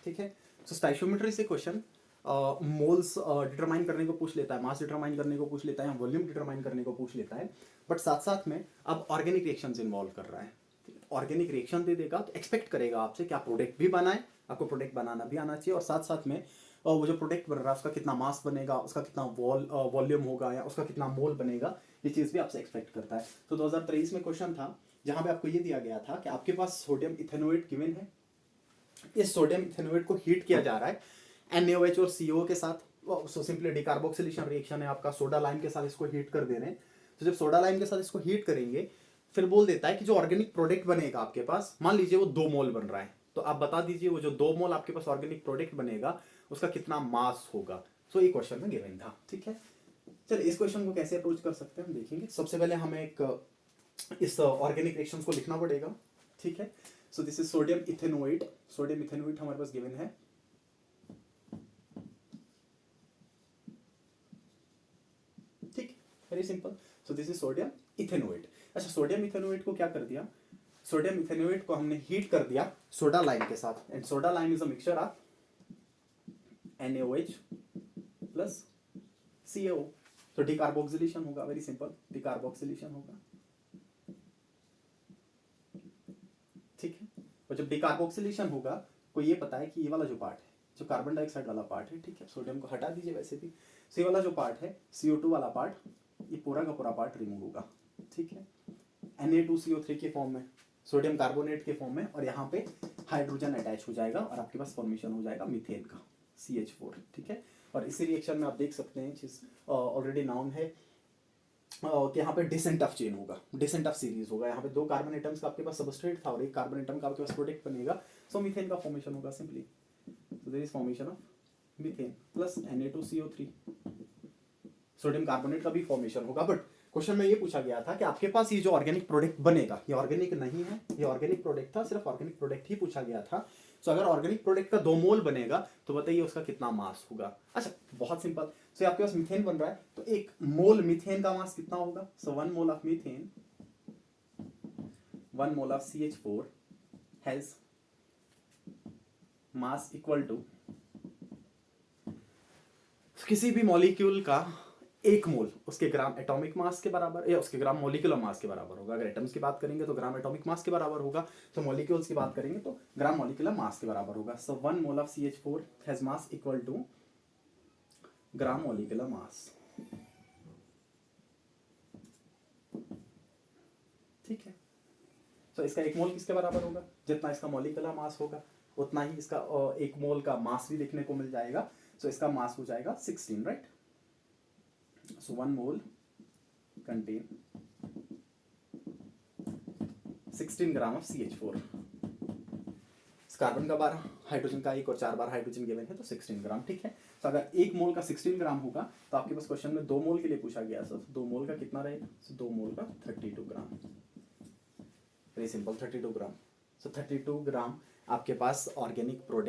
ठीक है। सो स्टाइशियोमेट्री से क्वेश्चन मोल्स डिटरमाइन करने को पूछ लेता है, मास डिटरमाइन करने को पूछ लेता है, वॉल्यूम डिटरमाइन करने को पूछ लेता है, बट साथ साथ में अब ऑर्गेनिक रिएक्शंस इन्वॉल्व कर रहा है। ऑर्गेनिक रिएक्शन दे देगा तो एक्सपेक्ट करेगा आपसे कि आप प्रोडक्ट भी बनाए, आपको प्रोडक्ट बनाना भी आना चाहिए, और साथ साथ में वो जो प्रोडक्ट बन रहा है उसका कितना मास बनेगा, उसका कितना वॉल्यूम होगा, या उसका कितना मोल बनेगा, ये चीज़ भी आपसे एक्सपेक्ट करता है। तो 2023 में क्वेश्चन था जहाँ पे आपको ये दिया गया था कि आपके पास सोडियम इथेनोएट गिवन है, इस सोडियम इथेनोएट को हीट किया जा रहा है NaOH और CO के साथ। सो सिंपली डिकार्बोक्सिलेशन रिएक्शन है आपका, सोडा लाइम के साथ इसको हीट कर दे रहे हैं। तो जब सोडा लाइम के साथ इसको हीट करेंगे, फिर बोल देता है कि जो ऑर्गेनिक प्रोडक्ट बनेगा आपके पास, मान लीजिए वो 2 मोल बन रहा है, तो आप बता दीजिए वो जो 2 मोल आपके पास ऑर्गेनिक प्रोडक्ट बनेगा उसका कितना मास होगा। सो ये क्वेश्चन में गिवन था, ठीक है। चलिए इस क्वेश्चन को कैसे अप्रोच कर सकते हैं हम देखेंगे। सबसे पहले हमें एक इस ऑर्गेनिक रिएक्शंस को लिखना पड़ेगा, ठीक है। So this is sodium ethanoate, sodium ethanoate हमारे पास गिवन है, ठीक, very simple. So this is sodium ethanoate. अच्छा, सोडियम इथेनोएट को क्या कर दिया, सोडियम इथेनोएट को हमने हीट कर दिया सोडा लाइम के साथ, and soda lime is a mixture of NaOH plus CO। तो डिकार्बोक्सिलेशन होगा, वेरी सिंपल, डिकार्बोक्सिलेशन होगा, ठीक है। और जब डिकार्बोक्सिलेशन होगा, को ये पता है कि ये वाला जो पार्ट है, जो कार्बन डाइऑक्साइड वाला पार्ट है, ठीक है, सोडियम को हटा दीजिए वैसे भी, सी वाला जो पार्ट है, CO2 वाला पार्ट, ये पूरा का पूरा पार्ट रिमूव होगा, ठीक है। Na2CO3 के फॉर्म में, सोडियम कार्बोनेट के फॉर्म में, और यहाँ पे हाइड्रोजन अटैच हो जाएगा और आपके पास फॉर्मेशन हो जाएगा मीथेन का, CH4, ठीक है। और इसी रिएक्शन में आप देख सकते हैं चीज ऑलरेडी नाउन है कि यहाँ पे डिसेंट ऑफ चेन होगा, डिसेंट ऑफ सीरीज होगा। यहाँ पे 2 कार्बन एटम्स का आपके पास सबस्ट्रेट था और 1 कार्बन एटम का आपके पास प्रोडक्ट बनेगा, सो मीथेन का फॉर्मेशन होगा simply. So there is formation of methane plus Na2CO3, sodium carbonate का भी फॉर्मेशन होगा। बट क्वेश्चन में ये पूछा गया था कि आपके पास ये जो ऑर्गेनिक प्रोडक्ट बनेगा, ये ऑर्गेनिक नहीं है, ये ऑर्गेनिक प्रोडक्ट था, सिर्फ ऑर्गेनिक प्रोडक्ट ही पूछा गया था। सो अगर ऑर्गेनिक प्रोडक्ट का 2 मोल बनेगा तो बताइए उसका कितना मास होगा। अच्छा, बहुत सिंपल। सो आपके पास मीथेन बन रहा है तो 1 मोल मीथेन का मास कितना होगा। So 1 mole of methane, 1 mole of CH4 has mass equal to, किसी भी मॉलिक्यूल का 1 मोल उसके ग्राम एटॉमिक मास के बराबर, या उसके ग्राम मॉलिक्यूलर मास के बराबर होगा। अगर एटम्स की बात करेंगे तो ग्राम एटॉमिक मास के बराबर होगा, तो मॉलिक्यूल्स की बात करेंगे तो ग्राम मॉलिक्यूलर मास के बराबर होगा। So 1 mole of CH4 has mass equal to gram molecular mass, ठीक है। तो इसका 1 मोल किसके बराबर होगा, जितना इसका मॉलिक्यूलर मास होगा उतना ही इसका 1 मोल का मास भी देखने को मिल जाएगा। सो इसका मास हो जाएगा 16, right. So 1 mole contain 16 gram of CH4। Carbon का 12, हाइड्रोजन का 1 और 4 बार हाइड्रोजन गिवन है तो 16 ग्राम, ठीक है। तो अगर 1 मोल का 16 ग्राम होगा तो आपके पास क्वेश्चन में 2 मोल के लिए पूछा गया, सर 2 मोल का कितना रहेगा। सो 2 मोल का 32 ग्राम, वेरी सिंपल, 32 ग्राम। सो 32 ग्राम आपके पास ऑर्गेनिक प्रोडक्ट